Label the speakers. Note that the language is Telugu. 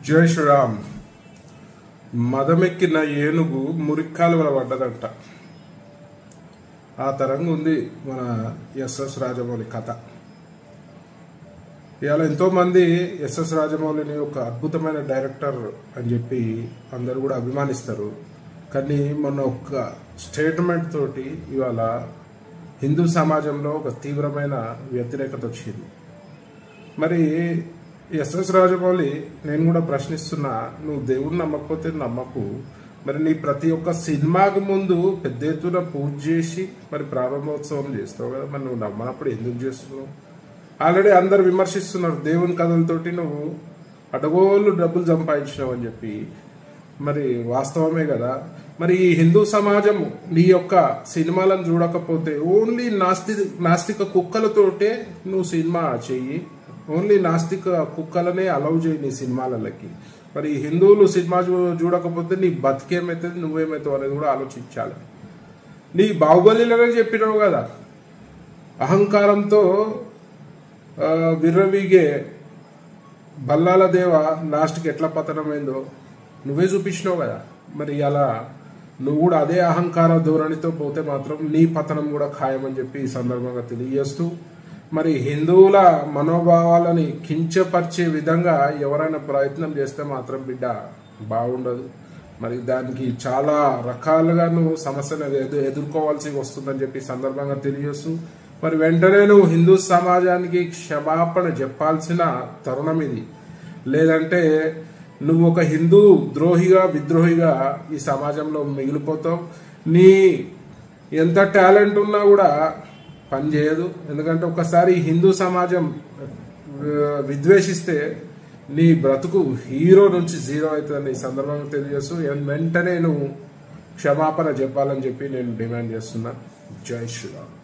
Speaker 1: జై శ్రీరామ్. మదమెక్కిన ఏనుగు మురిక్కాలువల పడ్డదంట. ఆ తరంగా ఉంది మన ఎస్ఎస్ రాజమౌళి కథ. ఇవాళ ఎంతోమంది ఎస్ఎస్ రాజమౌళిని ఒక అద్భుతమైన డైరెక్టర్ అని చెప్పి అందరూ కూడా అభిమానిస్తారు. కానీ మొన్న ఒక స్టేట్మెంట్ తోటి ఇవాళ హిందూ సమాజంలో ఒక తీవ్రమైన వ్యతిరేకత వచ్చింది. మరి ఎస్ఎస్ రాజమౌళి నేను కూడా ప్రశ్నిస్తున్నా, నువ్వు దేవుడిని నమ్మకపోతే నమ్మకు, మరి నీ ప్రతి ఒక్క సినిమాకు ముందు పెద్ద ఎత్తున పూజ చేసి మరి ప్రారంభోత్సవం చేస్తావు కదా, మరి నువ్వు నమ్మనప్పుడు ఎందుకు చేస్తున్నావు? ఆల్రెడీ అందరు విమర్శిస్తున్నారు, దేవుని కథలతోటి నువ్వు అడగోళ్ళు డబ్బులు సంపాదించినావు అని చెప్పి. మరి వాస్తవమే కదా. మరి ఈ హిందూ సమాజం నీ యొక్క సినిమాలను చూడకపోతే ఓన్లీ నాస్తిక కుక్కలతోటే నువ్వు సినిమా చెయ్యి, ఓన్లీ నాస్తిక కుక్కలనే అలౌ చేయి నీ సినిమాలకి. మరి హిందువులు సినిమా చూడకపోతే నీ బతికేమవుతుంది, నువ్వేమవుతావు అనేది కూడా ఆలోచించాలి. నీ బాహుబలిలోనే చెప్పినావు కదా, అహంకారంతో విర్రవీగే బల్లాల దేవ లాస్ట్కి ఎట్లా పతనమైందో నువ్వే చూపించినావు కదా. మరి అలా నువ్వు కూడా అదే అహంకార ధోరణితో పోతే మాత్రం నీ పతనం కూడా ఖాయమని చెప్పి ఈ సందర్భంగా తెలియజేస్తూ, మరి హిందువుల మనోభావాలని కించపరిచే విధంగా ఎవరైనా ప్రయత్నం చేస్తే మాత్రం బిడ్డ బాగుండదు. మరి దానికి చాలా రకాలుగా నువ్వు సమస్యను ఎదుర్కోవాల్సి వస్తుందని చెప్పి సందర్భంగా తెలియజేస్తూ, మరి వెంటనే నువ్వు హిందూ సమాజానికి క్షమాపణ చెప్పాల్సిన తరుణం ఇది. లేదంటే నువ్వు ఒక హిందూ ద్రోహిగా విద్రోహిగా ఈ సమాజంలో మిగిలిపోతావు. నీ ఎంత టాలెంట్ ఉన్నా కూడా పని చేయదు. ఎందుకంటే ఒకసారి హిందూ సమాజం విద్వేషిస్తే నీ బ్రతుకు హీరో నుంచి జీరో అవుతుందని ఈ సందర్భంగా తెలియజేస్తూ వెంటనే నువ్వు క్షమాపణ చెప్పాలని చెప్పి నేను డిమాండ్ చేస్తున్నా. జై శ్రీరామ్.